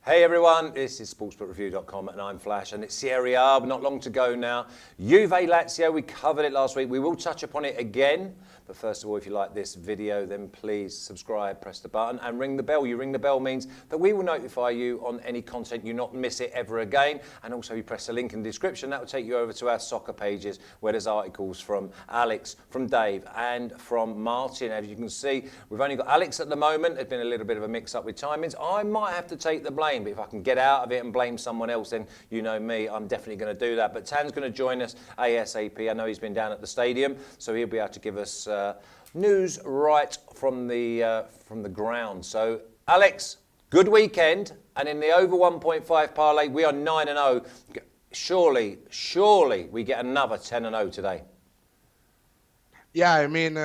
Hey everyone, this is sportsbookreview.com and I'm Flash and it's Serie A, not long to go now. Juve Lazio, we covered it last week. We will touch upon it again. But first of all, if you like this video, then please subscribe, press the button and ring the bell. You ring the bell means that we will notify you on any content, you not miss it ever again. And also you press the link in the description, that will take you over to our soccer pages where there's articles from Alex, from Dave and from Martin. As you can see, we've only got Alex at the moment. There's been a little bit of a mix up with timings. I might have to take the blame, but if I can get out of it and blame someone else, then you know me, I'm definitely going to do that. But Tan's going to join us ASAP. I know he's been down at the stadium, so he'll be able to give us news right from the ground. So, Alex, good weekend, and in the over 1.5 parlay, we are 9-0. Surely we get another 10-0 today. Yeah, I mean,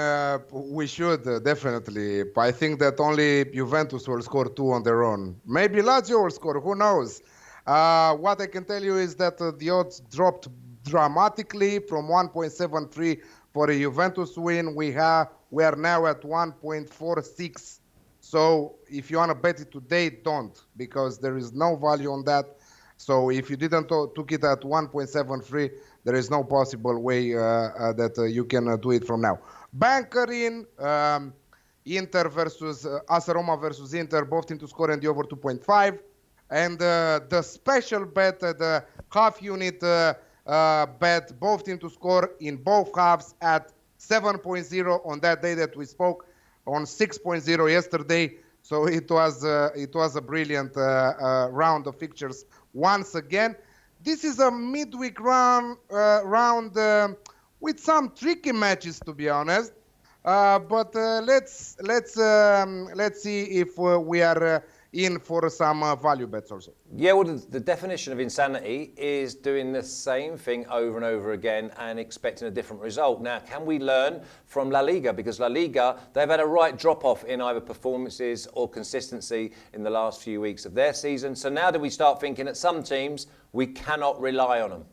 we should definitely. But I think that only Juventus will score 2 on their own. Maybe Lazio will score, who knows? What I can tell you is that the odds dropped dramatically from 1.73 for a Juventus win. We are now at 1.46. So if you want to bet it today, don't, because there is no value on that. So if you didn't took it at 1.73, there is no possible way that you can do it from now. Banker in Inter versus Roma versus Inter, both teams to score and the over 2.5. And the special bet, the half unit bet, both teams to score in both halves at 7.0 on that day that we spoke, on 6.0 yesterday. So it was a brilliant round of fixtures once again. This is a midweek round with some tricky matches, to be honest. But let's see if we are in for some value bets also. Yeah, well, the definition of insanity is doing the same thing over and over again and expecting a different result. Now, can we learn from La Liga? Because La Liga, they've had a right drop-off in either performances or consistency in the last few weeks of their season. So now do we start thinking that some teams, we cannot rely on them?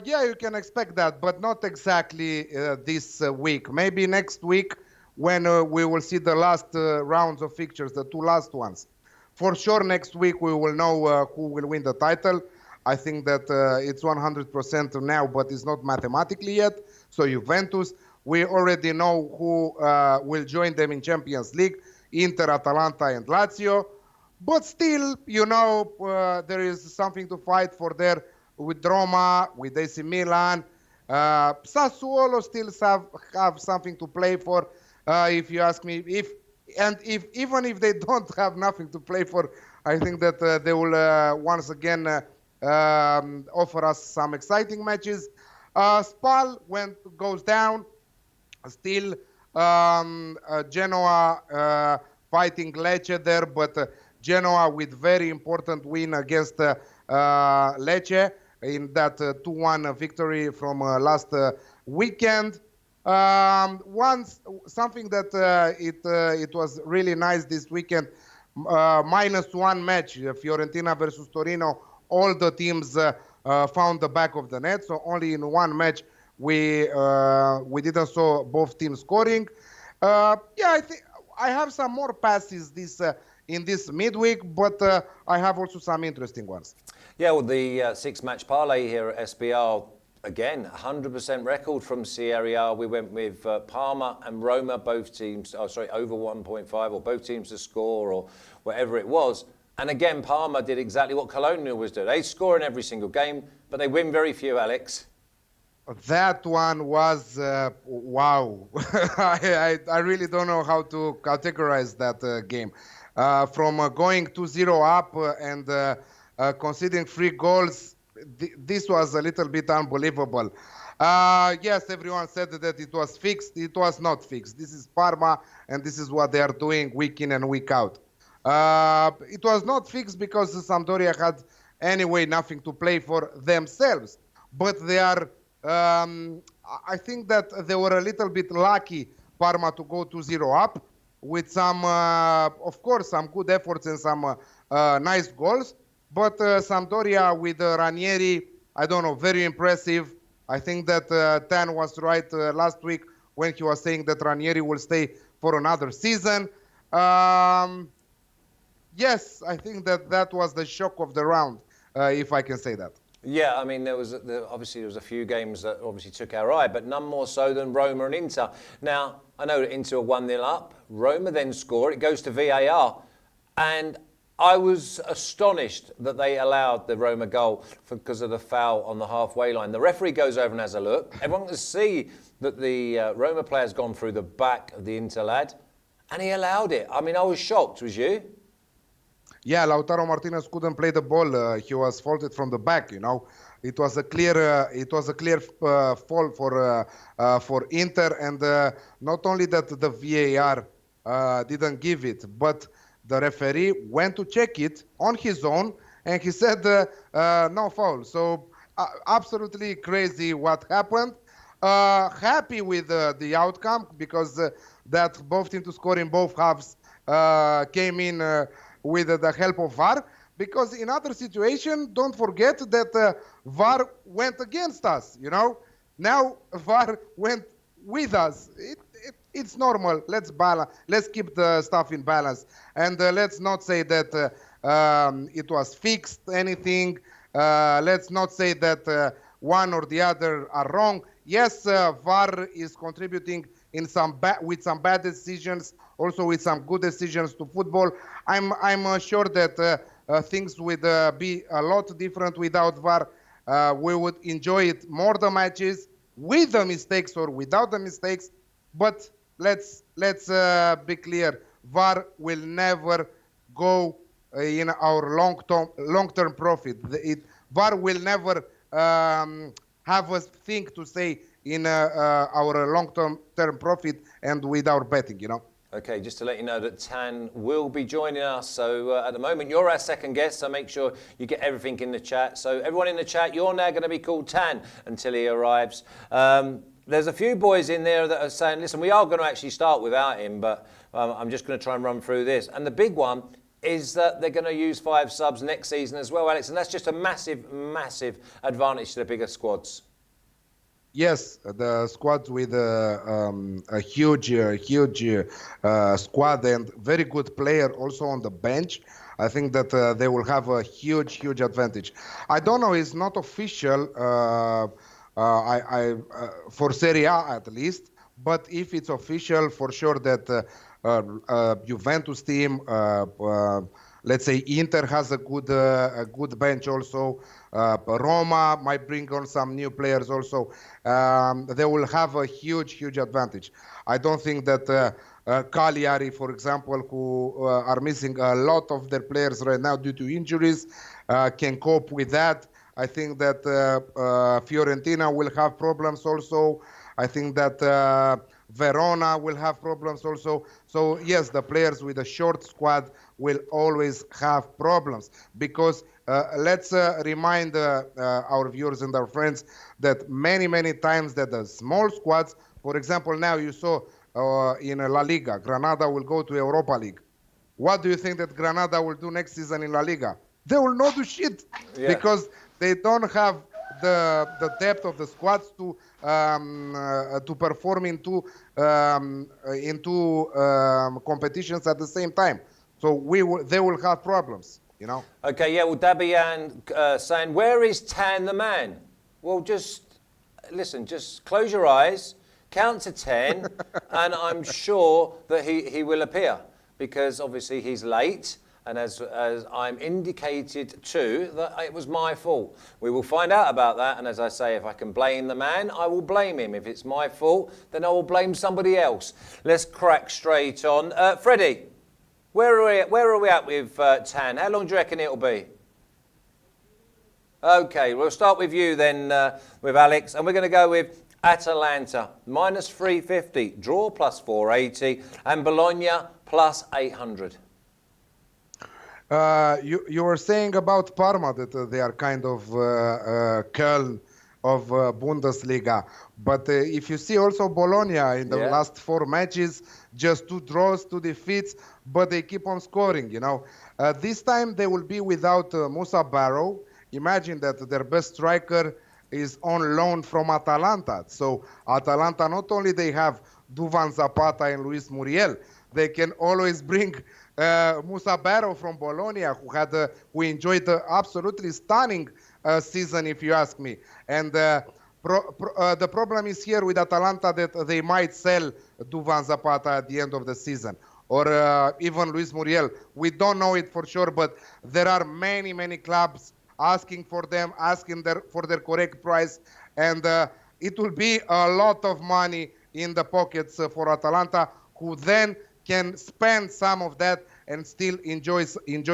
Yeah, you can expect that, but not exactly this week. Maybe next week, when we will see the last rounds of fixtures, the 2 last ones. For sure, next week we will know who will win the title. I think that it's 100% now, but it's not mathematically yet. So Juventus, we already know who will join them in Champions League, Inter, Atalanta, and Lazio. But still, you know, there is something to fight for there with Roma, with AC Milan. Sassuolo still have something to play for. If you ask me, even if they don't have nothing to play for, I think that they will once again offer us some exciting matches. SPAL goes down, still Genoa fighting Lecce there, but Genoa with very important win against Lecce in that 2-1 victory from last weekend. Something that it was really nice this weekend, -1 match, Fiorentina versus Torino. All the teams found the back of the net, so only in one match we didn't saw both teams scoring. Yeah, I think I have some more passes in this midweek, but I have also some interesting ones. Yeah, well, the 6-match parlay here at SPAL. Again, 100% record from Serie A. We went with Parma and Roma, both teams, over 1.5, or both teams to score, or whatever it was. And again, Parma did exactly what Cologne was doing. They score in every single game, but they win very few, Alex. That one was, wow. I really don't know how to categorize that game. From going 2-0 up and conceding 3 goals, this was a little bit unbelievable. Yes, everyone said that it was fixed. It was not fixed. This is Parma, and this is what they are doing week in and week out. It was not fixed because Sampdoria had anyway nothing to play for themselves. But they are, I think that they were a little bit lucky, Parma, to go 2-0 up with some, of course, some good efforts and some nice goals. But Sampdoria with Ranieri, I don't know, very impressive. I think that Tan was right last week when he was saying that Ranieri will stay for another season. yes, I think that was the shock of the round, if I can say that. Yeah, I mean, obviously there was a few games that obviously took our eye, but none more so than Roma and Inter. Now, I know that Inter are 1-0 up. Roma then score. It goes to VAR. And I was astonished that they allowed the Roma goal because of the foul on the halfway line. The referee goes over and has a look. Everyone can see that the Roma player's gone through the back of the Inter lad, and he allowed it. I mean, I was shocked. Was you? Yeah, Lautaro Martinez couldn't play the ball. He was faulted from the back. It was a clear fault for Inter, and not only that the VAR didn't give it, but the referee went to check it on his own, and he said no foul. So absolutely crazy what happened. Happy with the outcome because that both teams to score in both halves came in with the help of VAR. Because in other situation, don't forget that VAR went against us. Now VAR went with us. It's normal. Let's balance. Let's keep the stuff in balance, and let's not say that it was fixed. Anything. Let's not say that one or the other are wrong. Yes, VAR is contributing in with some bad decisions, also with some good decisions to football. I'm sure that things would be a lot different without VAR. We would enjoy it more the matches with the mistakes or without the mistakes. But let's be clear: VAR will never go in our long-term profit. VAR will never have a thing to say in our long-term profit and with our betting. Okay, just to let you know that Tan will be joining us. So at the moment, you're our second guest, so make sure you get everything in the chat. So everyone in the chat, you're now going to be called Tan until he arrives. There's a few boys in there that are saying, listen, we are going to actually start without him, but I'm just going to try and run through this. And the big one is that they're going to use 5 subs next season as well, Alex, and that's just a massive, massive advantage to the bigger squads. Yes, the squad with a huge squad and very good player also on the bench. I think that they will have a huge advantage. I don't know, it's not official for Serie A at least, but if it's official, for sure that Juventus team, let's say Inter has a good bench also. Roma might bring on some new players also. They will have a huge advantage. I don't think that Cagliari, for example, who are missing a lot of their players right now due to injuries, can cope with that. I think that Fiorentina will have problems also. I think that Verona will have problems also. So yes, the players with a short squad will always have problems because let's remind our viewers and our friends that many times that the small squads, for example, now you saw in La Liga, Granada will go to Europa League. What do you think that Granada will do next season in La Liga? They will not do shit because they don't have the depth of the squads to perform into competitions at the same time. So they will have problems, Okay, yeah. Well, Dabian saying, "Where is Tan the man?" Well, just listen. Just close your eyes, count to 10, and I'm sure that he will appear because obviously he's late. And as I'm indicated too, that it was my fault. We will find out about that. And as I say, if I can blame the man, I will blame him. If it's my fault, then I will blame somebody else. Let's crack straight on. Freddie, where are we at with Tan? How long do you reckon it'll be? Okay, we'll start with you then, with Alex. And we're going to go with Atalanta, minus 350, draw plus 480, and Bologna plus 800. You were saying about Parma that they are kind of Köln of Bundesliga. But if you see also Bologna in the last 4 matches, just 2 draws, 2 defeats, but they keep on scoring, This time they will be without Musa Barrow. Imagine that their best striker is on loan from Atalanta. So Atalanta, not only they have Duvan Zapata and Luis Muriel, They can always bring Musa Barrow from Bologna, who enjoyed an absolutely stunning season, if you ask me. And the problem is here with Atalanta that they might sell Duvan Zapata at the end of the season, or even Luis Muriel. We don't know it for sure, but there are many, many clubs asking for them, for their correct price, and it will be a lot of money in the pockets for Atalanta, who then can spend some of that and still enjoy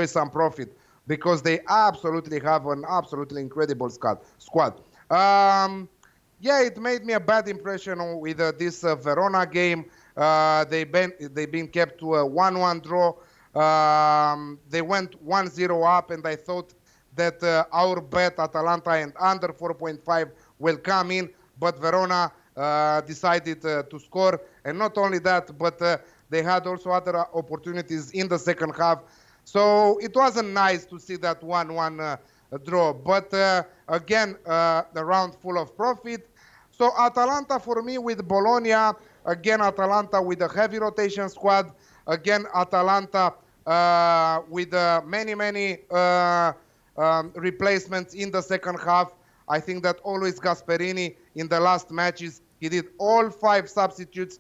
some profit, because they absolutely have an absolutely incredible squad. Yeah, it made me a bad impression with this Verona game. They've been kept to a 1-1 draw. They went 1-0 up, and I thought that our bet, Atalanta and under 4.5, will come in, but Verona decided to score. And not only that, but they had also other opportunities in the second half. So it wasn't nice to see that 1-1 draw. But again, the round full of profit. So Atalanta for me with Bologna, again Atalanta with a heavy rotation squad, again Atalanta with many replacements in the second half. I think that always Gasperini in the last matches, he did all 5 substitutes.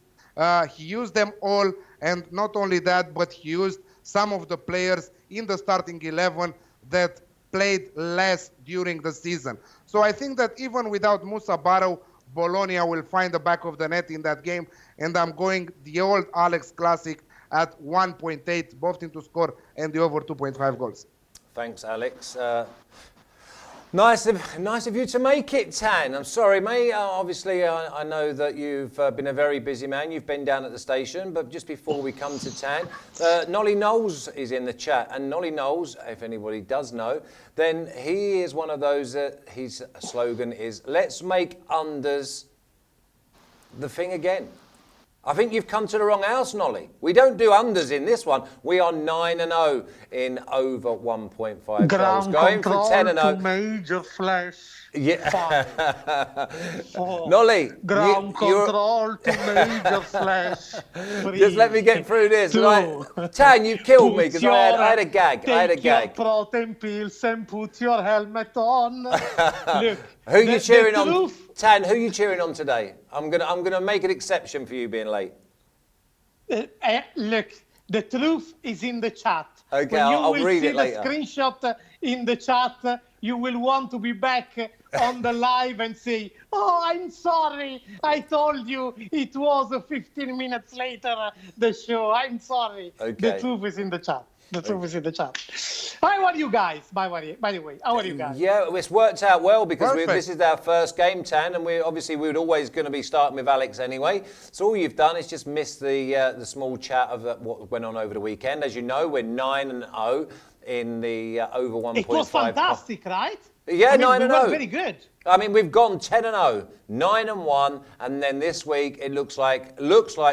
He used them all, and not only that, but he used some of the players in the starting 11 that played less during the season. So I think that even without Musa Barrow, Bologna will find the back of the net in that game, and I'm going the old Alex Classic at 1.8, both teams to score and the over 2.5 goals. Thanks, Alex. Nice of you to make it, Tan. I'm sorry, mate. Obviously, I know that you've been a very busy man. You've been down at the station. But just before we come to Tan, Nolly Knowles is in the chat. And Nolly Knowles, if anybody does know, then he is one of those, his slogan is, let's make unders the thing again. I think you've come to the wrong house, Nolly. We don't do unders in this one. We are 9-0 in over 1.5 goals. Going for 10-0. To major flash. Yeah. Nolly. Ground control to major flash. Just let me get through this. Right. Tan, you killed me because I had a gag. Take your protein pills and put your helmet on. Look. Who are you cheering on? Tan, who are you cheering on today? I'm gonna make an exception for you being late. Look, the truth is in the chat. Okay, I'll read it later. When you will see the screenshot in the chat, you will want to be back on the live and say, oh, I'm sorry. I told you it was 15 minutes later, the show. I'm sorry. Okay. The truth is in the chat. The truth is in the chat. How are you guys, by the way? How are you guys? Yeah, it's worked out well because this is our first game, Tan, and we were always going to be starting with Alex anyway. So all you've done is just missed the small chat of what went on over the weekend. As you know, we're 9-0 in the over 1.5. It was fantastic, right? Yeah, 9-0. We were very good. I mean, we've gone 10-0, 9-1, and then this week it looks like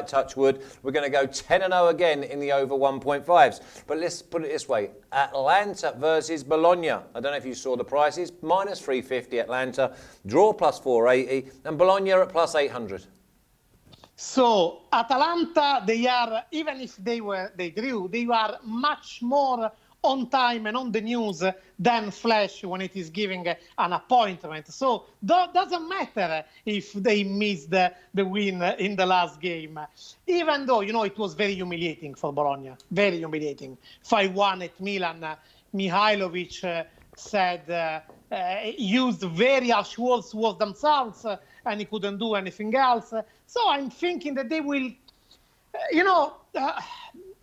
touch wood, we're going to go 10-0 again in the over 1.5s. But let's put it this way: Atalanta versus Bologna. I don't know if you saw the prices: minus 350 Atalanta, draw plus 480, and Bologna at plus 800. So Atalanta, they are, even if they drew, they are much more on time and on the news than Flash when it is giving an appointment. So doesn't matter if they missed the win in the last game. Even though, it was very humiliating for Bologna. Very humiliating. 5-1 at Milan. Mihailovic said, used very harsh words towards themselves and he couldn't do anything else. So I'm thinking that they will,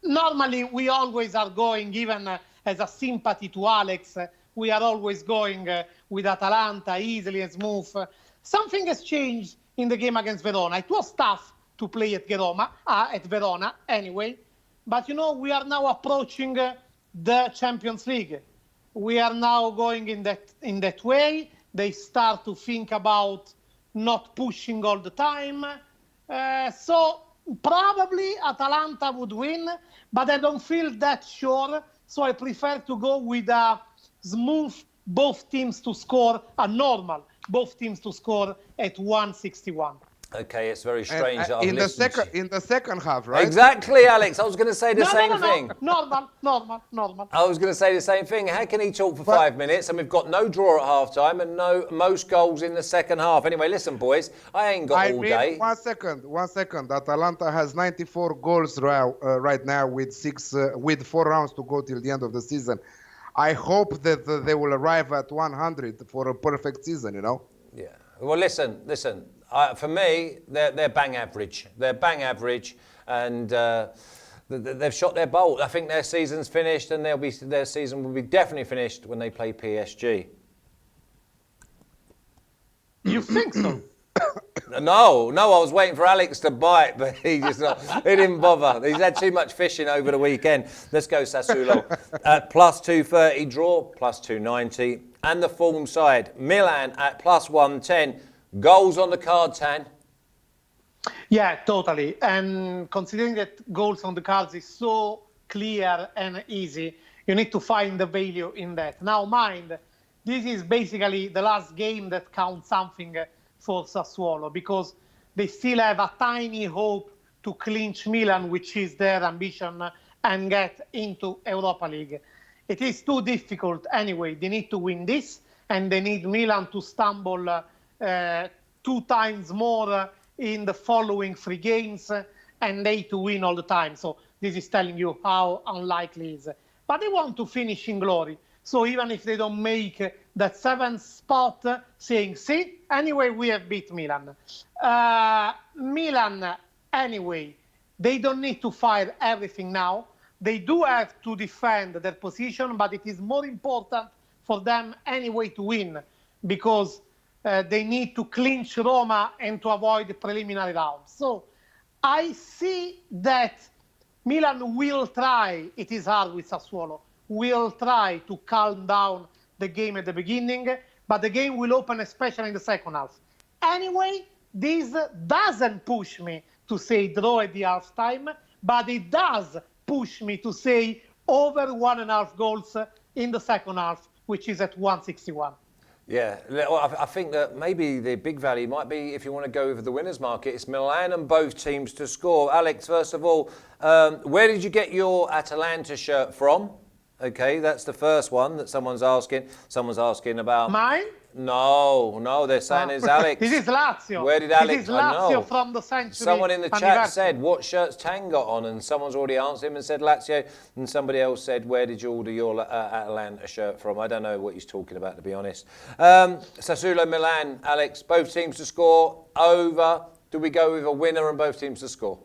normally we always are going, even as a sympathy to Alex, we are always going with Atalanta easily and smooth. Something has changed in the game against Verona. It was tough to play at Verona anyway, but we are now approaching the Champions League. We are now going in that way. They start to think about not pushing all the time. So probably Atalanta would win, but I don't feel that sure. So I prefer to go with a smooth both teams to score, a normal both teams to score at 161. Okay, it's very strange that I've in the listened to you. in the second half, right? Exactly, Alex. I was going to say the same thing. Normal. I was going to say the same thing. How can he talk for But- 5 minutes and we've got no draw at half-time and most goals in the second half? Anyway, listen, boys, I ain't got all day. 1 second. Atalanta has 94 goals right now with 4 rounds to go till the end of the season. I hope that they will arrive at 100 for a perfect season, you know? Yeah. Well, listen. For me, they're bang average. They're bang average, and they've shot their bolt. I think their season's finished, and their season will be definitely finished when they play PSG. You think so? No, I was waiting for Alex to bite, but he didn't bother. He's had too much fishing over the weekend. Let's go Sassuolo. At plus 230 draw, plus 290. And the form side, Milan at plus 110. Goals on the card, Tan. Yeah, totally. And considering that goals on the cards is so clear and easy, you need to find the value in that. Now, mind, this is basically the last game that counts something for Sassuolo, because they still have a tiny hope to clinch Milan, which is their ambition, and get into Europa League. It is too difficult anyway. They need to win this, and they need Milan to stumble 2 times more in the following 3 games, and they to win all the time. So this is telling you how unlikely it is. But they want to finish in glory. So even if they don't make that 7th spot, saying, see, anyway, we have beat Milan. Milan, anyway, they don't need to fire everything now. They do have to defend their position, but it is more important for them anyway to win, because they need to clinch Roma and to avoid the preliminary round. So I see that Milan will try, it is hard with Sassuolo, will try to calm down the game at the beginning, but the game will open especially in the second half. Anyway, this doesn't push me to say draw at the half time, but it does push me to say over 1.5 goals in the second half, which is at 161. Yeah, I think that maybe the big value might be, if you want to go over the winners market, it's Milan and both teams to score. Alex, first of all, where did you get your Atalanta shirt from? Okay, that's the first one that someone's asking. Someone's asking about... Mine? No, they're saying it's Alex. This is Lazio. Where did Alex... This is Lazio from the century. Someone in the chat said, what shirt's Tang got on? And someone's already answered him and said Lazio. And somebody else said, where did you order your Atalanta shirt from? I don't know what he's talking about, to be honest. Sassuolo, Milan, Alex, both teams to score. Over. Do we go with a winner and both teams to score?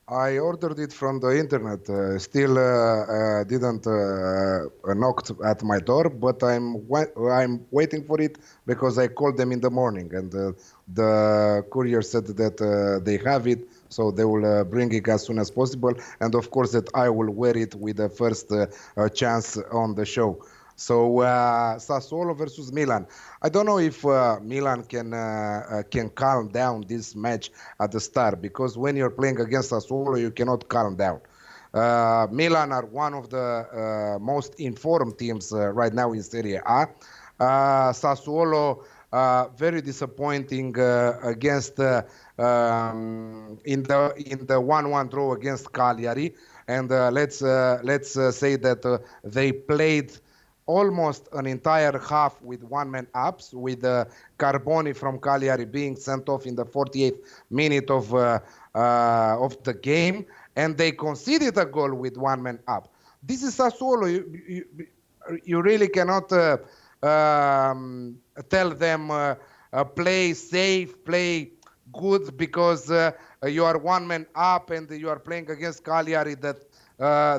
I ordered it from the internet. Still didn't knocked at my door, but I'm waiting for it because I called them in the morning, and the courier said that they have it, so they will bring it as soon as possible. And of course, that I will wear it with the first chance on the show. So Sassuolo versus Milan. I don't know if Milan can calm down this match at the start, because when you're playing against Sassuolo, you cannot calm down. Milan are one of the most informed teams right now in Serie A. Sassuolo very disappointing against in the 1-1 draw against Cagliari, and let's say that they played almost an entire half with one-man ups, with Carboni from Cagliari being sent off in the 48th minute of the game, and they conceded a goal with one-man up. This is Sassuolo. You really cannot tell them play safe, play good, because you are one-man up and you are playing against Cagliari that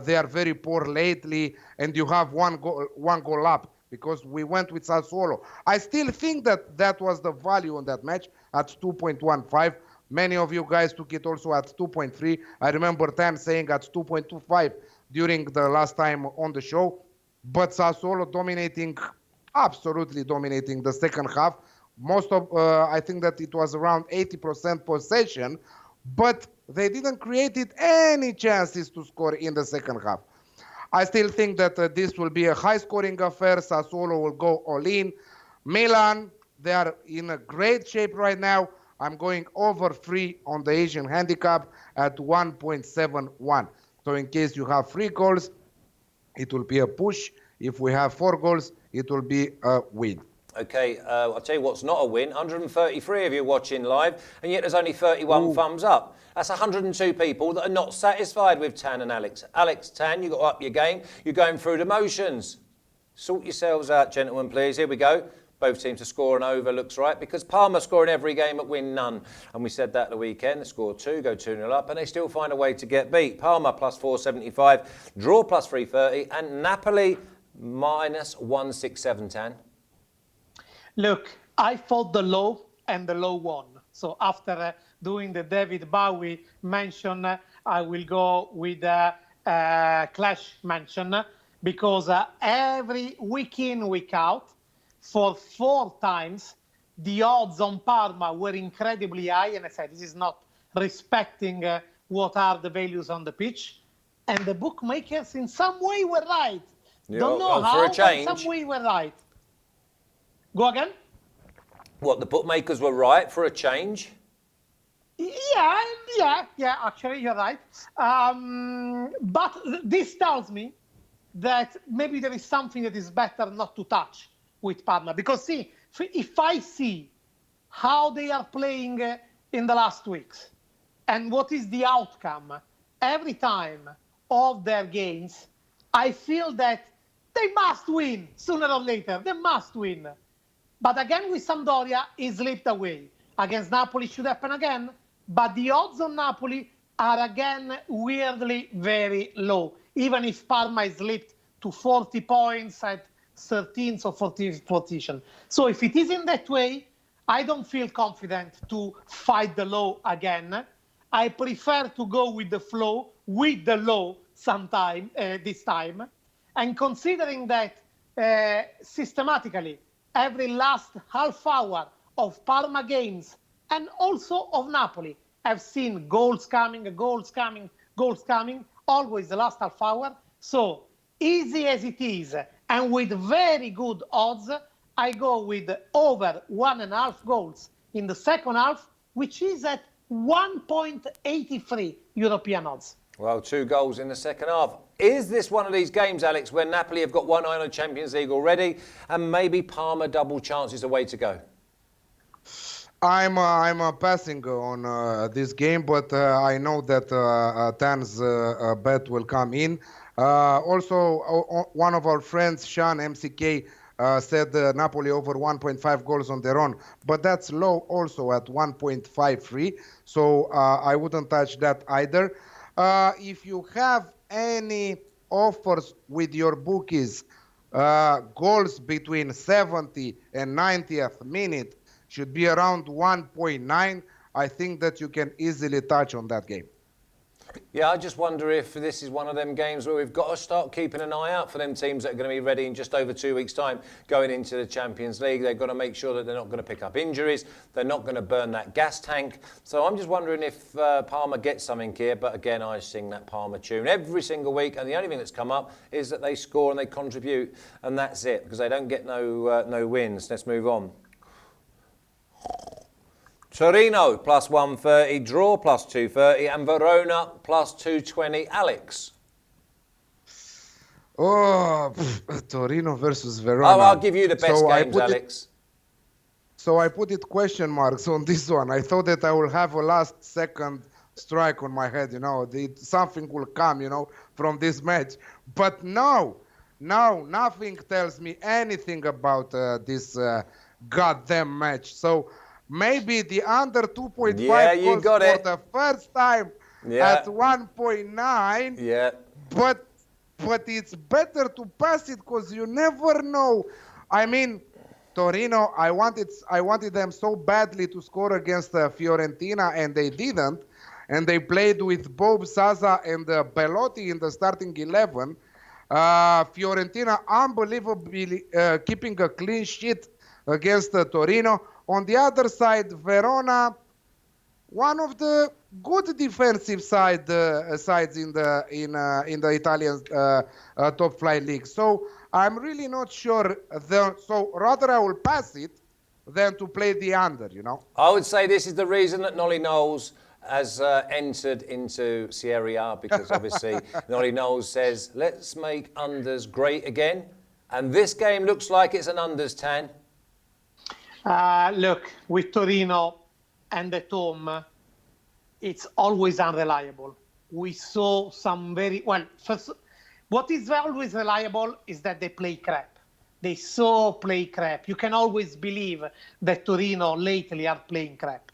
they are very poor lately, and you have one goal up, because we went with Sassuolo. I still think that was the value on that match at 2.15. Many of you guys took it also at 2.3. I remember Tam saying at 2.25 during the last time on the show. But Sassuolo absolutely dominating the second half. Most of, I think that it was around 80% possession, but they didn't create any chances to score in the second half. I still think that this will be a high-scoring affair. Sassuolo will go all in. Milan, they are in a great shape right now. I'm going over 3 on the Asian handicap at 1.71. So in case you have 3 goals, it will be a push. If we have 4 goals, it will be a win. Okay, I'll tell you what's not a win. 133 of you watching live, and yet there's only 31 thumbs up. That's 102 people that are not satisfied with Tan and Alex. Alex, Tan, you've got to up your game. You're going through the motions. Sort yourselves out, gentlemen, please. Here we go. Both teams to score and over looks right, because Parma score in every game but win none. And we said that the weekend. They score 2, go 2-0 up, and they still find a way to get beat. Parma plus 475, draw plus 330, and Napoli minus 167, Tan. Look, I fought the low, and the low won. So after doing the David Bowie mention, I will go with a Clash mention, because every week in, week out, for 4 times, the odds on Parma were incredibly high, and I said, this is not respecting what are the values on the pitch. And the bookmakers in some way were right. Don't know how, but in some way were right. Go again? What, the bookmakers were right for a change? Yeah, actually, you're right. But this tells me that maybe there is something that is better not to touch with Parma. Because, see, if I see how they are playing in the last weeks and what is the outcome every time of their games, I feel that they must win sooner or later. They must win. But again, with Sampdoria, it slipped away. Against Napoli, should happen again. But the odds on Napoli are again weirdly very low, even if Parma is slipped to 40 points at 13th or 14th position. So if it is in that way, I don't feel confident to fight the low again. I prefer to go with the flow, with the low sometime, this time. And considering that systematically, every last half hour of Parma games and also of Napoli, I've seen goals coming, always the last half hour. So easy as it is, and with very good odds, I go with over 1.5 goals in the second half, which is at 1.83 European odds. Well, 2 goals in the second half. Is this one of these games, Alex, where Napoli have got one eye on the Champions League already, and maybe Parma double chance is the way to go? I'm passing on this game, but I know that Tan's bet will come in. Also, one of our friends, Sean MCK, said Napoli over 1.5 goals on their own, but that's low also at 1.53, so I wouldn't touch that either. If you have any offers with your bookies, goals between 70 and 90th minute should be around 1.9. I think that you can easily touch on that game. Yeah, I just wonder if this is one of them games where we've got to start keeping an eye out for them teams that are going to be ready in just over 2 weeks' time going into the Champions League. They've got to make sure that they're not going to pick up injuries. They're not going to burn that gas tank. So I'm just wondering if Parma gets something here. But again, I sing that Parma tune every single week. And the only thing that's come up is that they score and they contribute. And that's it, because they don't get no wins. Let's move on. Torino plus 130, draw plus 230, and Verona plus 220. Alex? Torino versus Verona. Oh, I'll give you the best games, Alex. So I put it question marks on this one. I thought that I will have a last second strike on my head, something will come, from this match. But no, nothing tells me anything about this goddamn match. So maybe the under 2.5 goals for the first time at 1.9. Yeah. But it's better to pass it because you never know. I mean, Torino, I wanted them so badly to score against Fiorentina, and they didn't. And they played with Bob Sasa and Belotti in the starting 11. Fiorentina unbelievably keeping a clean sheet against Torino. On the other side, Verona, one of the good defensive sides in the Italian top flight league. So I'm really not sure. So rather I will pass it, than to play the under, you know. I would say this is the reason that Nolly Knowles has entered into Serie A, because obviously Nolly Knowles says, let's make unders great again. And this game looks like it's an unders, Tan. Look, with Torino and at home, it's always unreliable. We saw some first, what is always reliable is that they play crap. They play crap. You can always believe that Torino lately are playing crap.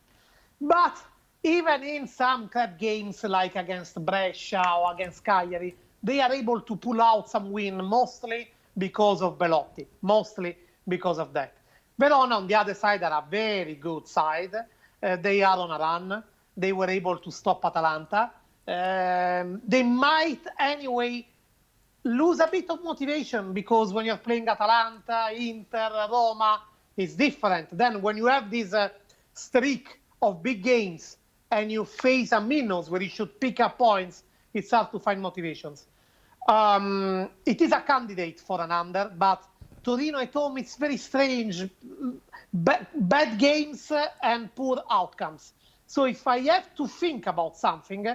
But even in some crap games like against Brescia or against Cagliari, they are able to pull out some win, mostly because of Belotti, mostly because of that. Verona, on the other side, are a very good side. They are on a run. They were able to stop Atalanta. They might, anyway, lose a bit of motivation, because when you're playing Atalanta, Inter, Roma, it's different. Then when you have this streak of big games and you face a Minos where you should pick up points, it's hard to find motivations. It is a candidate for an under, but Torino at home, it's very strange. Bad games and poor outcomes. So if I have to think about something,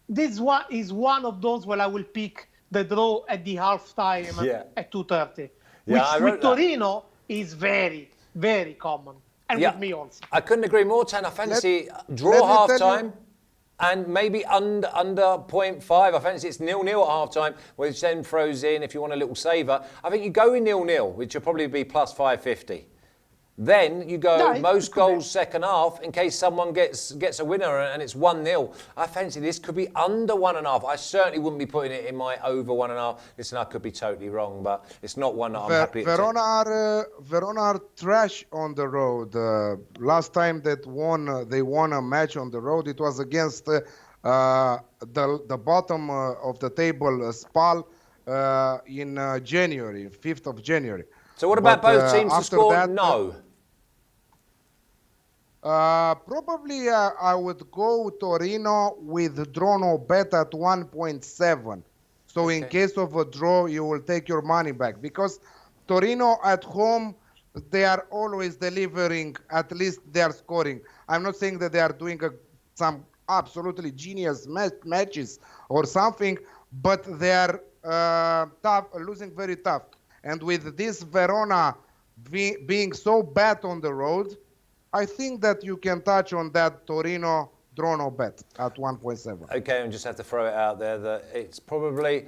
this one is one of those where I will pick the draw at the halftime at 2:30, which with Torino is very, very common. And with me also. I couldn't agree more, Tan. I fancy draw half-time and maybe under 0.5. I fancy it's 0-0 at half-time, which then throws in, if you want a little saver, I think you go in 0-0, which will probably be plus 550. Then you go most goals second half in case someone gets a winner and it's 1-0. I fancy this could be under 1.5. I certainly wouldn't be putting it in my over 1.5. Listen, I could be totally wrong, but it's not one that I'm happy to take. Verona are trash on the road. Last time that they won a match on the road, it was against the bottom of the table, SPAL, in January, 5th of January. So what about both teams to score? No. Probably I would go Torino with draw no bet at 1.7. So in case of a draw, you will take your money back. Because Torino at home, they are always delivering, at least they are scoring. I'm not saying that they are doing some absolutely genius matches or something, but they are tough, losing very tough. And with this Verona being so bad on the road, I think that you can touch on that Torino draw no bet at 1.7. Okay, and just have to throw it out there that it's probably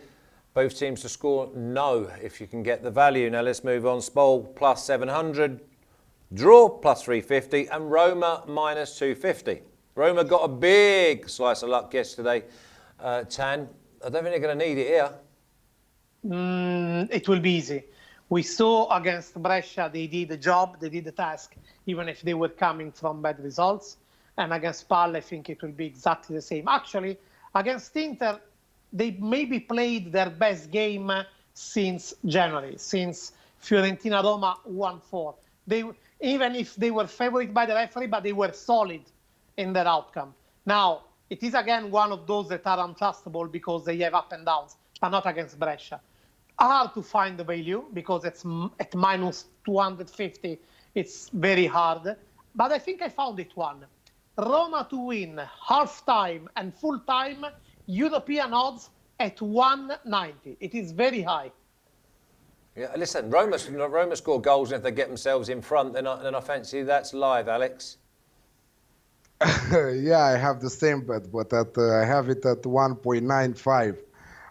both teams to score no if you can get the value. Now let's move on. SPAL plus 700, draw plus 350, and Roma minus 250. Roma got a big slice of luck yesterday. Tan, I don't think they're going to need it here. It will be easy. We saw against Brescia, they did the job, they did the task, even if they were coming from bad results. And against SPAL, I think it will be exactly the same. Actually, against Inter, they maybe played their best game since January, since Fiorentina-Roma 1-4. Even if they were favored by the referee, but they were solid in their outcome. Now, it is again one of those that are untrustable because they have up and downs, but not against Brescia. Hard to find the value because it's at minus 250. It's very hard. But I think I found it one. Roma to win half-time and full-time, European odds at 190. It is very high. Yeah, listen, Roma score goals, and if they get themselves in front, then I fancy that's live, Alex. Yeah, I have the same bet, but I have it at 1.95.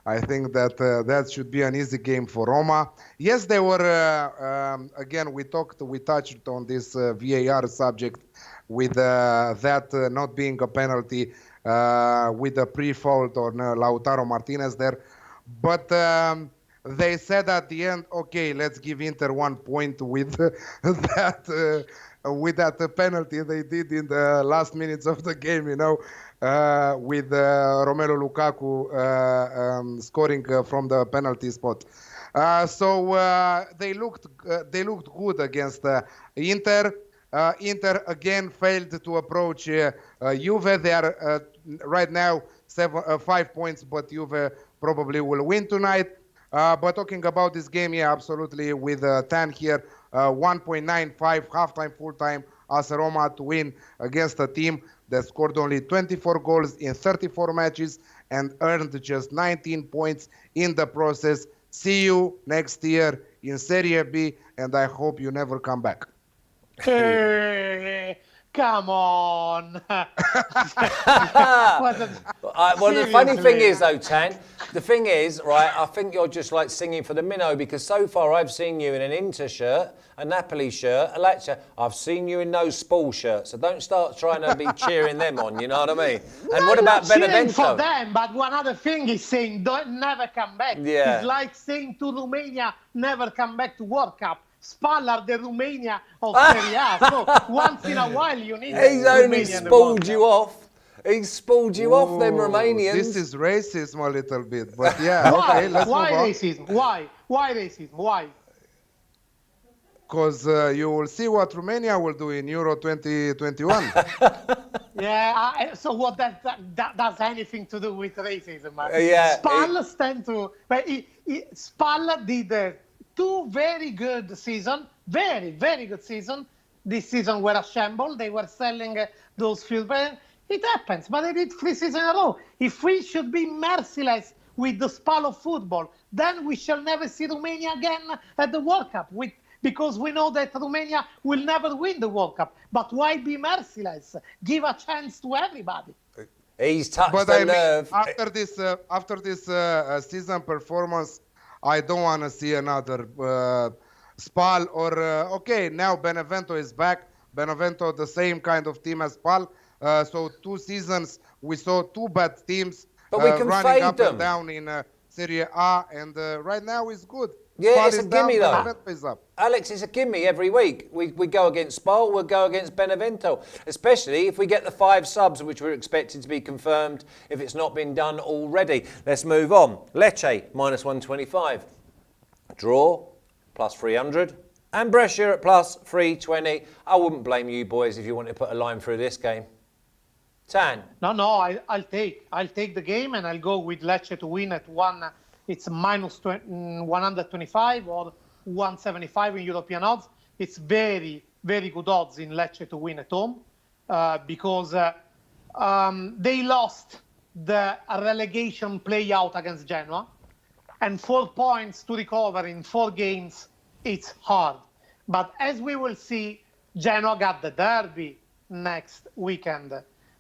I think that that should be an easy game for Roma. Yes, they were, again, we touched on this VAR subject with that not being a penalty with a pre-fault on Lautaro Martinez there. But they said at the end, okay, let's give Inter 1 point with that penalty they did in the last minutes of the game, you know, with Romelu Lukaku scoring from the penalty spot. So they looked good against Inter. Inter again failed to approach Juve. They are right now 5 points, but Juve probably will win tonight. But talking about this game, yeah, absolutely with Tan here, 1.95 halftime, full-time as Roma to win against a team that scored only 24 goals in 34 matches and earned just 19 points in the process. See you next year in Serie B, and I hope you never come back. Hey, come on. Well, the funny thing is, though, Tan, the thing is, right, I think you're just like singing for the minnow, because so far I've seen you in an Inter shirt, a Napoli shirt, a Lecce. I've seen you in no SPAL shirts, so don't start trying to be cheering them on, you know what I mean? And what about Benevento? For them, but one other thing is saying don't never come back. Yeah. It's like saying to Romania, never come back to World Cup. SPAL are the Romania of Serie A. So once in a while you need. He's only spooled you off. He's spooled you off, them Romanians. This is racism a little bit, but yeah, okay, let's Why move on. racism? Why? Why racism? Why? Because you will see what Romania will do in Euro 2021. Yeah, so what that does anything to do with racism? Yeah, SPAL stand to. But SPAL did 2 very good season, very good season. This season were a shamble. They were selling those field players. It happens, but they did 3 seasons in a row. If we should be merciless with the SPAL of football, then we shall never see Romania again at the World Cup. Because we know that Romania will never win the World Cup. But why be merciless? Give a chance to everybody. He's touched But the nerve. After this season performance, I don't want to see another SPAL or okay. Now Benevento is back. Benevento, the same kind of team as SPAL. So 2 seasons we saw 2 bad teams But we can running fade up them. and down in Serie A, and right now it's good. Yeah, SPAL it's a is down, gimme though. Benevento is up. Alex, it's a gimme every week. We go against SPAL, we'll go against Benevento. Especially if we get the 5 subs, which we're expected to be confirmed if it's not been done already. Let's move on. Lecce, minus 125. Draw, plus 300. And Brescia at plus 320. I wouldn't blame you boys if you want to put a line through this game. Tan. No, I'll take the game, and I'll go with Lecce to win at 1. It's minus 125 or 175 in European odds. It's very good odds in Lecce to win at home because they lost the relegation play-out against Genoa, and 4 points to recover in 4 games, it's hard. But as we will see, Genoa got the derby next weekend.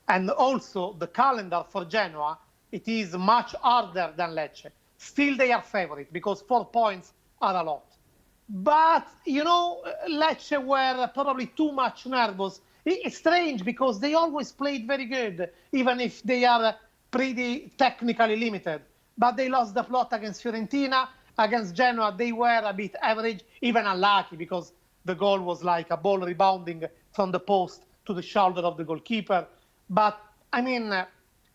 And also the calendar for Genoa, it is much harder than Lecce. Still they are favorite because 4 points are a lot. But, you know, Lecce were probably too much nervous. It's strange because they always played very good, even if they are pretty technically limited. But they lost the plot against Fiorentina. Against Genoa, they were a bit average, even unlucky because the goal was like a ball rebounding from the post to the shoulder of the goalkeeper. But, I mean,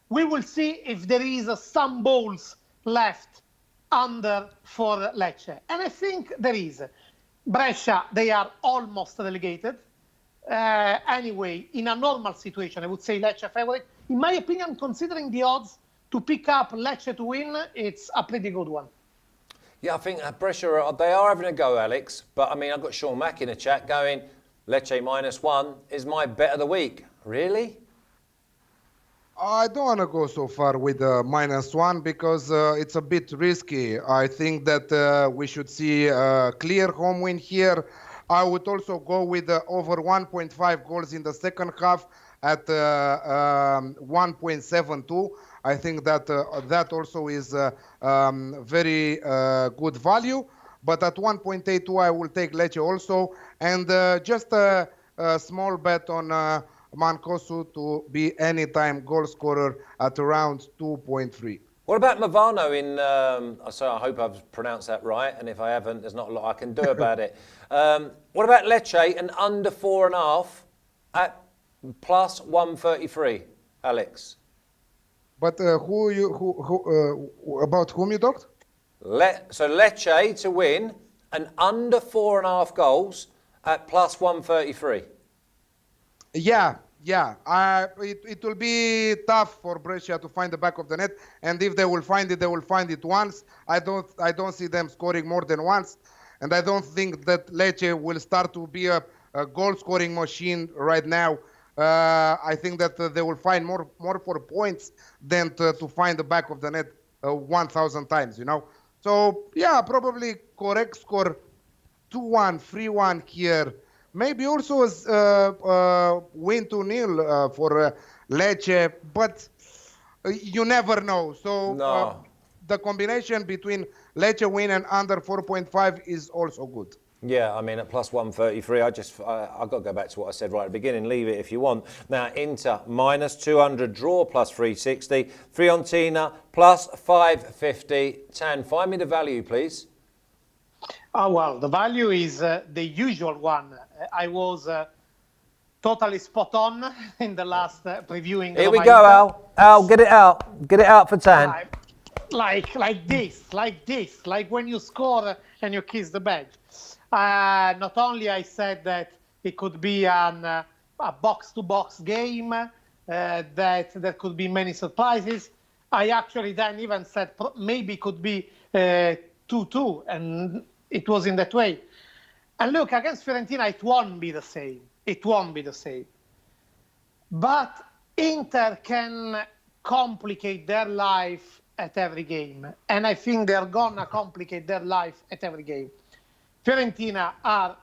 we will see if there is some balls left under for Lecce. And I think there is. Brescia, they are almost relegated. Anyway, in a normal situation, I would say Lecce favorite. In my opinion, considering the odds to pick up Lecce to win, it's a pretty good one. Yeah, I think Brescia, they are having a go, Alex. But, I mean, I've got Sean Mack in the chat going, Lecce -1 is my bet of the week. Really? I don't want to go so far with -1 because it's a bit risky. I think that we should see a clear home win here. I would also go with over 1.5 goals in the second half at 1.72. I think that that also is very good value. But at 1.82, I will take Lecce also. And just a small bet on Mancosu to be anytime goal scorer at around 2.3. What about Movano in, so I hope I've pronounced that right, and if I haven't, there's not a lot I can do about it. What about Lecce and under 4.5 at plus 133, Alex? But about whom you talked? So Lecce to win and under 4.5 goals at plus 133. Yeah. It will be tough for Brescia to find the back of the net, and if they will find it, they will find it once. I don't see them scoring more than once. and I don't think that Lecce will start to be a goal-scoring machine right now. I think that they will find more for points than to find the back of the net 1,000 times, you know. So yeah, probably correct score 2-1, 3-1 here. Maybe also win 2-0 for Lecce, but you never know. So No. the combination between Lecce win and under 4.5 is also good. Yeah, I mean, at plus 133, I've got to go back to what I said right at the beginning. Leave it if you want. Now, Inter, minus 200, draw, plus 360. Fiorentina, plus 550. Tan, find me the value, please. Oh, well, the value is the usual one. I was totally spot on in the last previewing. Here we go, Al. Al, get it out. Get it out for Tan. Like this, like when you score and you kiss the badge. Not only I said that it could be a box-to-box game, that there could be many surprises. I actually then even said maybe it could be 2-2, and it was in that way. And look, against Fiorentina, it won't be the same. It won't be the same. But Inter can complicate their life at every game. And I think they're going to complicate their life at every game. Fiorentina are,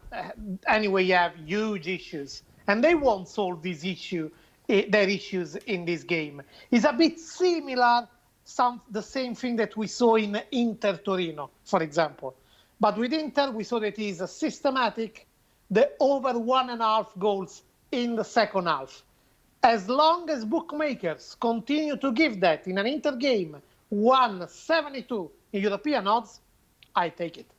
anyway, have huge issues. And they won't solve this issue, their issues in this game. It's a bit similar, the same thing that we saw in Inter Torino, for example. But with Inter, we saw that it is systematic, the over 1.5 goals in the second half. As long as bookmakers continue to give that in an Inter game, 1.72 in European odds, I take it.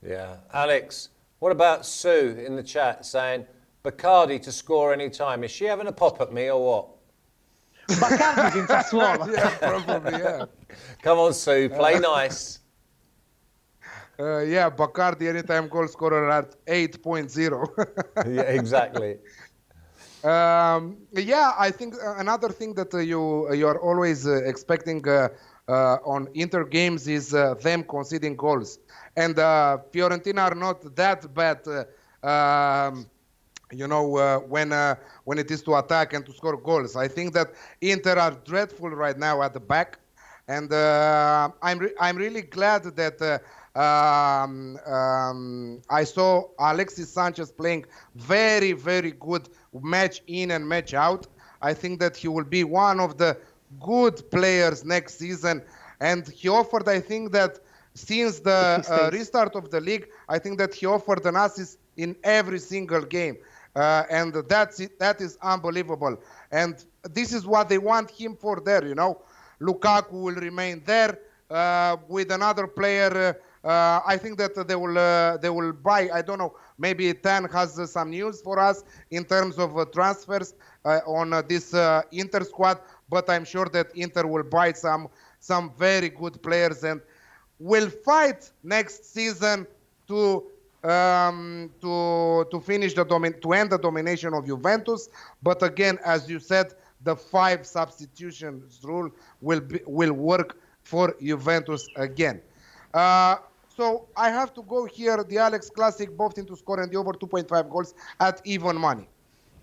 Yeah. Alex, what about Sue in the chat saying, Bacardi to score any time? Is she having a pop at me or what? Bacardi's in Sassuolo. Yeah, probably, yeah. Come on, Sue, play nice. Yeah, Bacardi anytime goal scorer at 8.0. Yeah, exactly. Yeah, I think another thing that you are always expecting on Inter games is them conceding goals. And Fiorentina are not that bad, you know, when it is to attack and to score goals. I think that Inter are dreadful right now at the back. And I'm really glad that I saw Alexis Sanchez playing very, very good match in and match out. I think that he will be one of the good players next season. And he offered, I think that since the restart of the league, I think that he offered an assist in every single game. And that is unbelievable. And this is what they want him for there, you know. Lukaku will remain there with another player. I think that they will buy, I don't know, maybe Tan has some news for us in terms of transfers on this Inter squad, but I'm sure that Inter will buy some very good players and will fight next season to finish to end the domination of Juventus. But again, as you said, the 5 substitutions rule will work for Juventus again. So I have to go here, the Alex Classic, both into score and the over 2.5 goals at even money.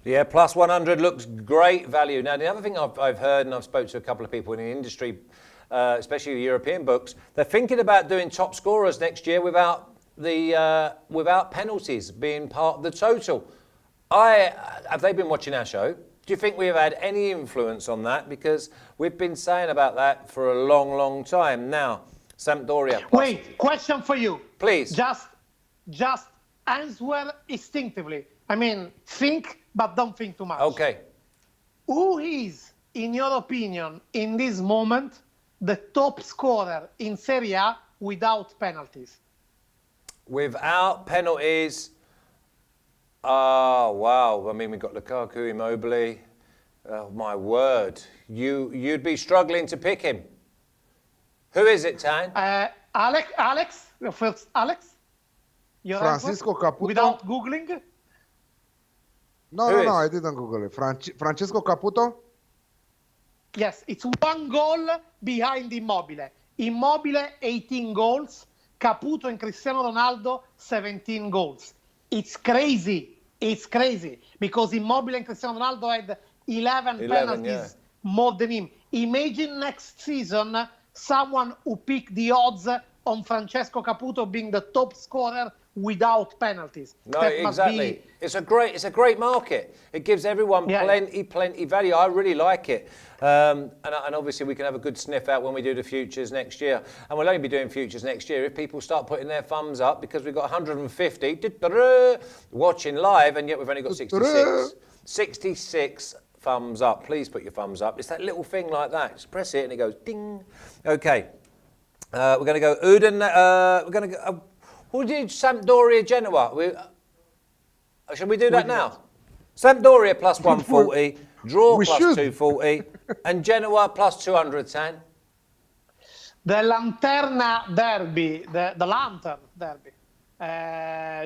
Yeah, plus 100 looks great value. Now, the other thing I've heard, and I've spoken to a couple of people in the industry, especially the European books, they're thinking about doing top scorers next year without penalties being part of the total. Have they been watching our show? Do you think we have had any influence on that? Because we've been saying about that for a long, long time. Now, Sampdoria. Wait, question for you. Please. Just answer instinctively. I mean, think, but don't think too much. Okay. Who is, in your opinion, in this moment, the top scorer in Serie A without penalties? Without penalties... Oh, wow. I mean, we've got Lukaku, Immobile. Oh, my word. You'd be struggling to pick him. Who is it, Tan? Alex? First, Alex? Your Francisco answer? Caputo. Without Googling? No, I didn't Google it. Francisco Caputo? Yes, it's 1 goal behind Immobile. Immobile, 18 goals. Caputo and Cristiano Ronaldo, 17 goals. It's crazy. It's crazy because Immobile and Cristiano Ronaldo had 11 penalties more than him. Imagine next season someone who picked the odds on Francesco Caputo being the top scorer without penalties. No, exactly. It's a great market. It gives everyone plenty value. I really like it. And obviously we can have a good sniff out when we do the futures next year. And we'll only be doing futures next year if people start putting their thumbs up, because we've got 150 watching live, and yet we've only got 66. 66 thumbs up. Please put your thumbs up. It's that little thing like that. Just press it and it goes ding. Okay. We're going to go we're going to go... Who did Sampdoria, Genoa? Should we do that now? Sampdoria plus 140, draw plus 240, and Genoa plus 210. The Lanterna Derby, the Lantern Derby,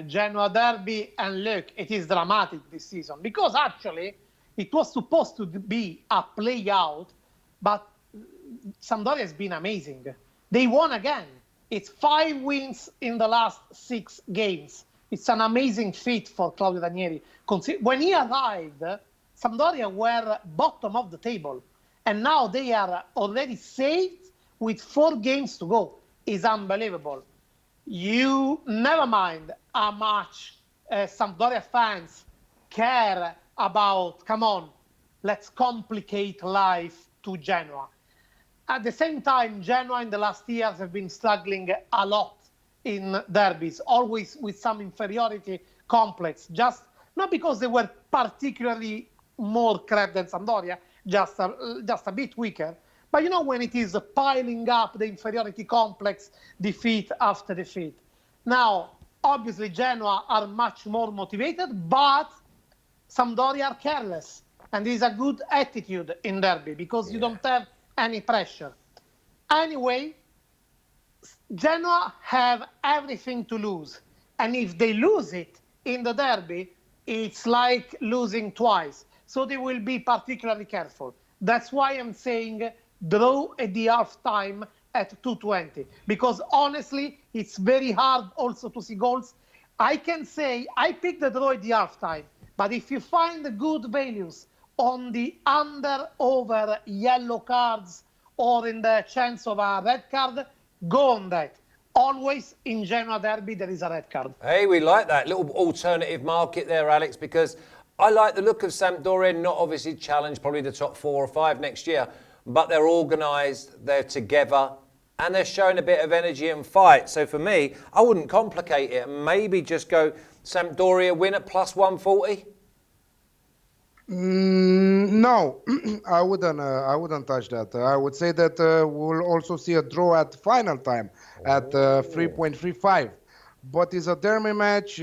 Genoa Derby, and look, it is dramatic this season because actually it was supposed to be a play-out, but Sampdoria has been amazing. They won again. It's 5 wins in the last 6 games. It's an amazing feat for Claudio Ranieri. When he arrived, Sampdoria were bottom of the table. And now they are already saved with 4 games to go. It's unbelievable. You never mind how much Sampdoria fans care about, come on, let's complicate life to Genoa. At the same time, Genoa in the last years have been struggling a lot in derbies, always with some inferiority complex, just not because they were particularly more crap than Sampdoria, just a bit weaker. But you know, when it is piling up the inferiority complex, defeat after defeat. Now, obviously, Genoa are much more motivated, but Sampdoria are careless. And there is a good attitude in derby because you don't have any pressure. Anyway, Genoa have everything to lose. And if they lose it in the derby, it's like losing twice. So they will be particularly careful. That's why I'm saying draw at the half time at 220. Because honestly, it's very hard also to see goals. I can say I picked the draw at the half time. But if you find the good values on the under, over, yellow cards, or in the chance of a red card, go on that. Always in Genoa derby, there is a red card. Hey, we like that little alternative market there, Alex, because I like the look of Sampdoria, not obviously challenge probably the top 4 or 5 next year, but they're organised, they're together, and they're showing a bit of energy and fight. So for me, I wouldn't complicate it. Maybe just go Sampdoria win at plus 140. No, I wouldn't touch that. I would say that we'll also see a draw at final time at 3.35. But it's a derby match.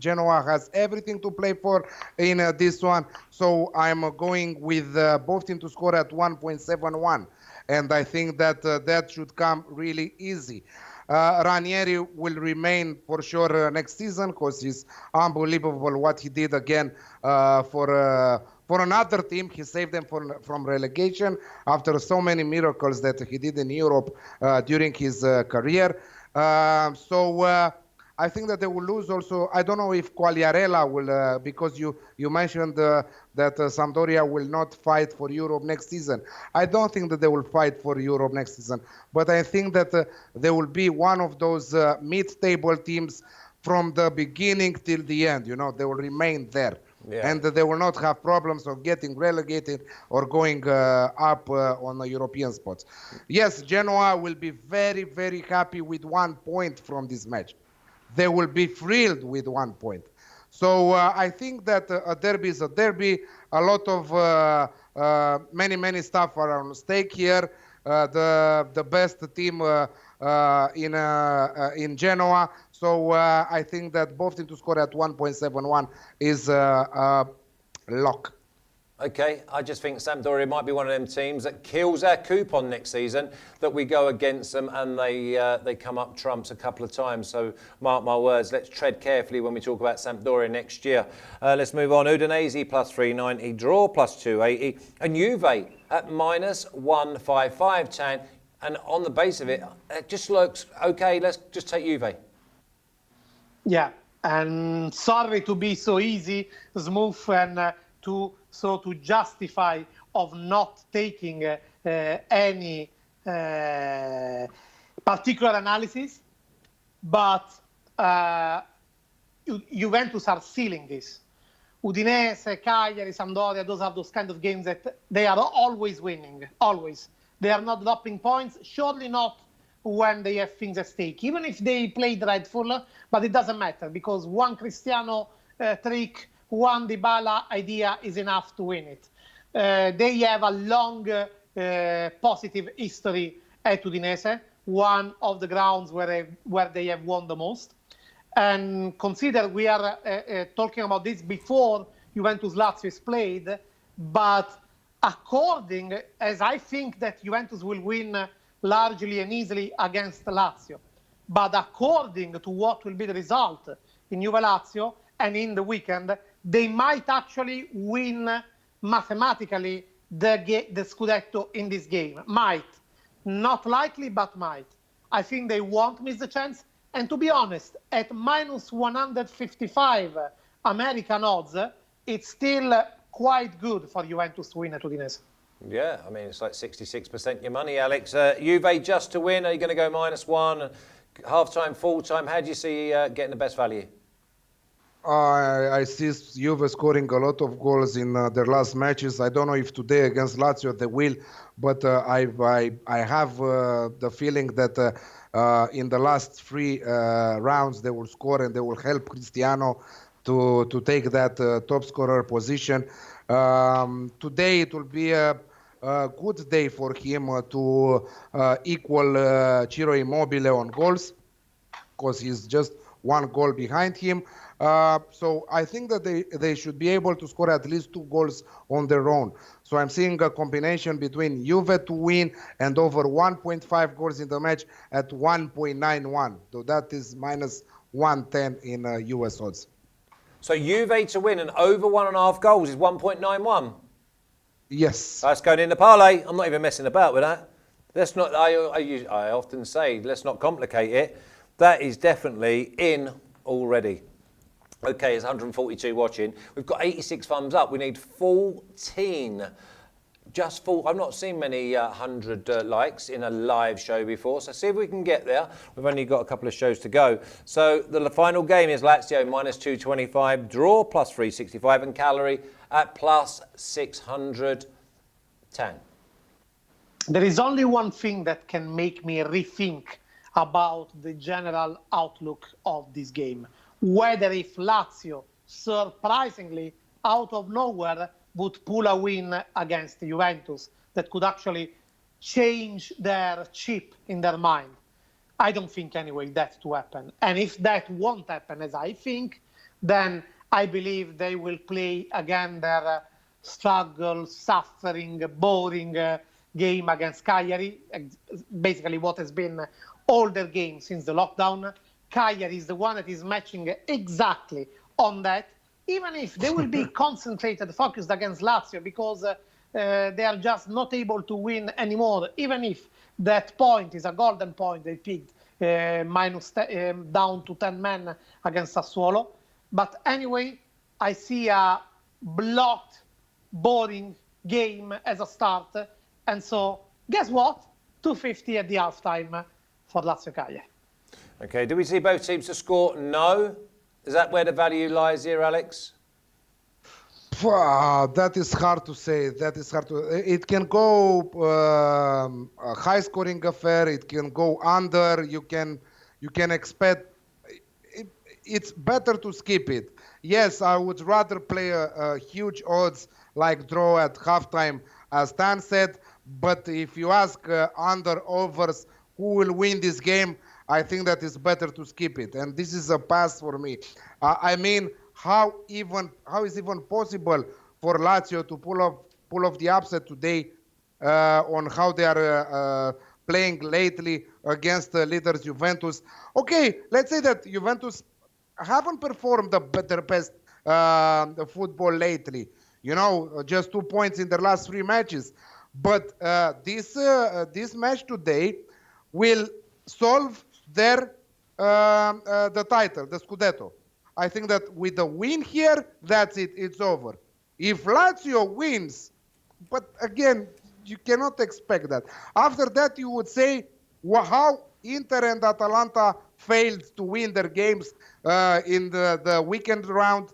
Genoa has everything to play for in this one. So I'm going with both teams to score at 1.71. And I think that that should come really easy. Ranieri will remain for sure next season because it's unbelievable what he did again for another team. He saved them from relegation after so many miracles that he did in Europe during his career. So I think that they will lose also. I don't know if Quagliarella will, because you mentioned that Sampdoria will not fight for Europe next season. I don't think that they will fight for Europe next season, but I think that they will be one of those mid-table teams from the beginning till the end. You know, they will remain there. Yeah. And they will not have problems of getting relegated or going up on the European spots. Yes, Genoa will be very, very happy with 1 point from this match. They will be thrilled with 1 point. So I think that a derby is a derby. A lot of many stuff are on stake here. The best team in Genoa. So I think that both teams to score at 1.71 is a lock. Okay, I just think Sampdoria might be one of them teams that kills our coupon next season, that we go against them and they come up trumps a couple of times. So mark my words, let's tread carefully when we talk about Sampdoria next year. Let's move on. Udinese plus 390, draw plus 280, and Juve at minus 155. And on the base of it, it just looks okay. Let's just take Juve. Yeah, and sorry to be so easy, smooth, and to justify of not taking any particular analysis, but Juventus are sealing this. Udinese, Cagliari, Sampdoria, those are those kind of games that they are always winning, always. They are not dropping points, surely not when they have things at stake, even if they play dreadful, but it doesn't matter because one Cristiano trick, one Dybala idea is enough to win it. They have a long positive history at Udinese, one of the grounds where they have won the most. And consider we are talking about this before Juventus-Lazio is played, but according, as I think that Juventus will win largely and easily against Lazio, but according to what will be the result in Juve-Lazio and in the weekend, they might actually win mathematically the Scudetto in this game. Might. Not likely, but might. I think they won't miss the chance. And to be honest, at minus 155 American odds, it's still quite good for Juventus to win at Udinese. Yeah, I mean, it's like 66% your money, Alex. Juve just to win, are you going to go -1? Half-time, full-time, how do you see getting the best value? I see Juve scoring a lot of goals in their last matches. I don't know if today against Lazio they will, but I have the feeling that in the last 3 rounds they will score and they will help Cristiano to take that top scorer position. Today it will be a good day for him to equal Ciro Immobile on goals, because he's just 1 goal behind him. So I think that they should be able to score at least 2 goals on their own. So I'm seeing a combination between Juve to win and over 1.5 goals in the match at 1.91. So that is minus 110 in US odds. So Juve to win and over 1.5 goals is 1.91? Yes. That's going in the parlay. I'm not even messing about with that. Let's not. I often say, let's not complicate it. That is definitely in already. Okay, it's 142 watching. We've got 86 thumbs up. We need 14. Just 4. I've not seen many 100 likes in a live show before, so see if we can get there. We've only got a couple of shows to go. So the final game is Lazio minus 225, draw plus 365, and Cagliari at plus 610. There is only one thing that can make me rethink about the general outlook of this game. Whether if Lazio, surprisingly, out of nowhere, would pull a win against Juventus that could actually change their chip in their mind. I don't think anyway that to happen. And if that won't happen, as I think, then I believe they will play again their struggle, suffering, boring game against Cagliari, basically what has been all their games since the lockdown. Cagliari is the one that is matching exactly on that, even if they will be concentrated, focused against Lazio, because they are just not able to win anymore, even if that point is a golden point they picked, down to 10 men against Sassuolo. But anyway, I see a blocked, boring game as a start. And so, guess what? 250 at the halftime for Lazio Cagliari. Okay, do we see both teams to score? No. Is that where the value lies here, Alex? That is hard to say. It can go a high-scoring affair. It can go under. You can expect. It's better to skip it. Yes, I would rather play a huge odds like draw at halftime, as Stan said. But if you ask under overs who will win this game, I think that it's better to skip it. And this is a pass for me. I mean, how is even possible for Lazio to pull off the upset today on how they are playing lately against leaders Juventus? Okay, let's say that Juventus haven't performed their best football lately. You know, just 2 points in their last 3 matches. But this match today will solve their the title, the Scudetto. I think that with the win here, that's it. It's over. If Lazio wins, but again, you cannot expect that. After that, you would say how Inter and Atalanta failed to win their games in the weekend round,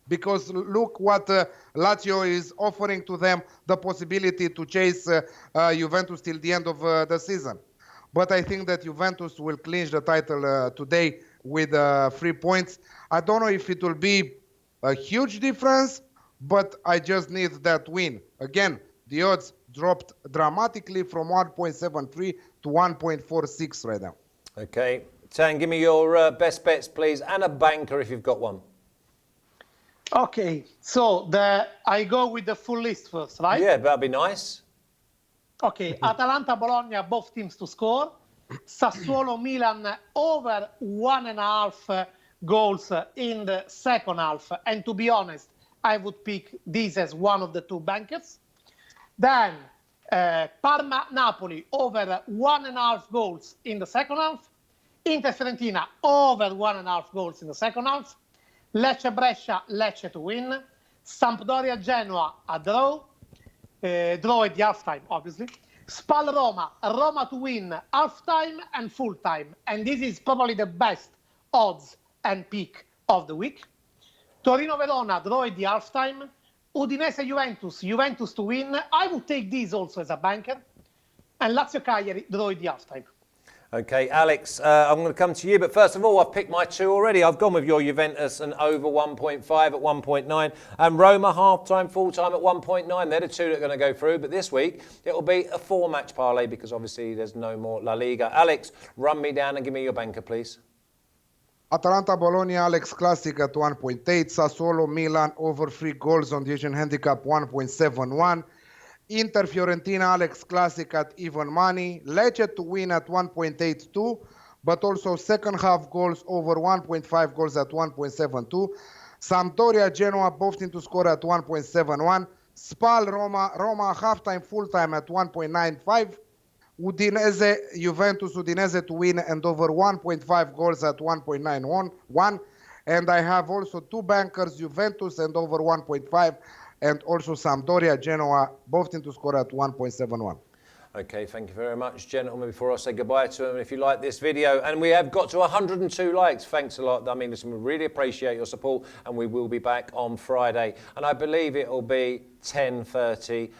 because look what Lazio is offering to them, the possibility to chase Juventus till the end of the season. But I think that Juventus will clinch the title today with 3 points. I don't know if it will be a huge difference, but I just need that win. Again, the odds dropped dramatically from 1.73 to 1.46 right now. Okay. Tan, give me your best bets, please, and a banker if you've got one. Okay, so I go with the full list first, right? Yeah, that'd be nice. Okay, Atalanta, Bologna, both teams to score. Sassuolo, Milan, over 1.5 goals in the second half. And to be honest, I would pick this as one of the two bankers. Then Parma, Napoli, over 1.5 goals in the second half. Inter, Fiorentina, over 1.5 goals in the second half. Lecce, Brescia, Lecce to win. Sampdoria, Genoa, a draw. Draw at the half-time, obviously. SPAL, Roma, Roma to win half-time and full-time. And this is probably the best odds and pick of the week. Torino, Verona, draw at the half-time. Udinese, Juventus, Juventus to win. I would take this also as a banker. And Lazio, Cagliari, draw at the half-time. Okay, Alex, I'm going to come to you, but first of all, I've picked my two already. I've gone with your Juventus and over 1.5 at 1.9, and Roma half-time, full-time at 1.9. They're the two that are going to go through, but this week it will be a 4-match parlay because obviously there's no more La Liga. Alex, run me down and give me your banker, please. Atalanta, Bologna, Alex Classic at 1.8. Sassuolo, Milan, over 3 goals on the Asian handicap, 1.71. Inter, Fiorentina, Alex Classic at even money. Lecce to win at 1.82, but also second half goals over 1.5 goals at 1.72. Sampdoria, Genoa, both teams to score at 1.71. SPAL, Roma halftime, full-time at 1.95. Udinese, Juventus, Udinese to win and over 1.5 goals at 1.91. And I have also two bankers, Juventus and over 1.5. And also Sampdoria, Genoa, both teams to score at 1.71. Okay, thank you very much, gentlemen. Before I say goodbye to them, if you like this video, and we have got to 102 likes, thanks a lot. I mean, listen, we really appreciate your support, and we will be back on Friday. And I believe it will be 10:30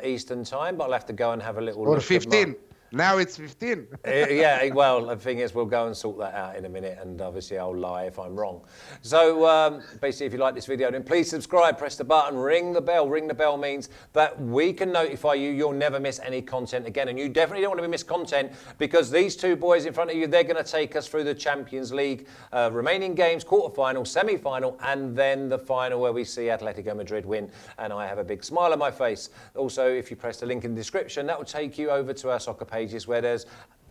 Eastern time, but I'll have to go and have a little look. Or 15. Now it's 15. Yeah, well, the thing is, we'll go and sort that out in a minute, and obviously I'll lie if I'm wrong. So basically, if you like this video, then please subscribe, press the button, ring the bell. Ring the bell means that we can notify you. You'll never miss any content again, and you definitely don't want to miss content because these two boys in front of you, they're going to take us through the Champions League remaining games, quarter-final, semi-final, and then the final where we see Atletico Madrid win, and I have a big smile on my face. Also, if you press the link in the description, that will take you over to our soccer page where there's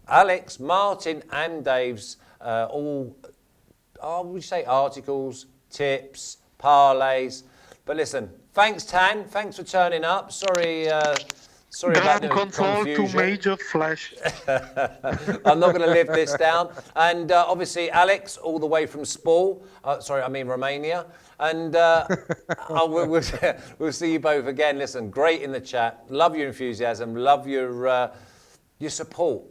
Alex, Martin and Dave's we say articles, tips, parlays. But listen, thanks Tan, thanks for turning up. Sorry about the confusion. To major flash. I'm not going to live this down. And obviously Alex, all the way from SPAL, Romania. And we'll see you both again. Listen, great in the chat. Love your enthusiasm. Love your support.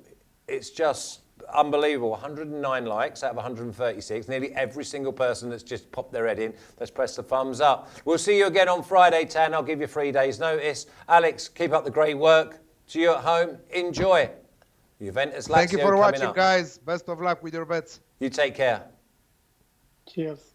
It's just unbelievable. 109 likes out of 136. Nearly every single person that's just popped their head in. Let's press the thumbs up. We'll see you again on Friday, Tan. I'll give you 3 days' notice. Alex, keep up the great work. To you at home, enjoy. Juventus, Lazio. Thank you for watching, guys. Best of luck with your bets. You take care. Cheers.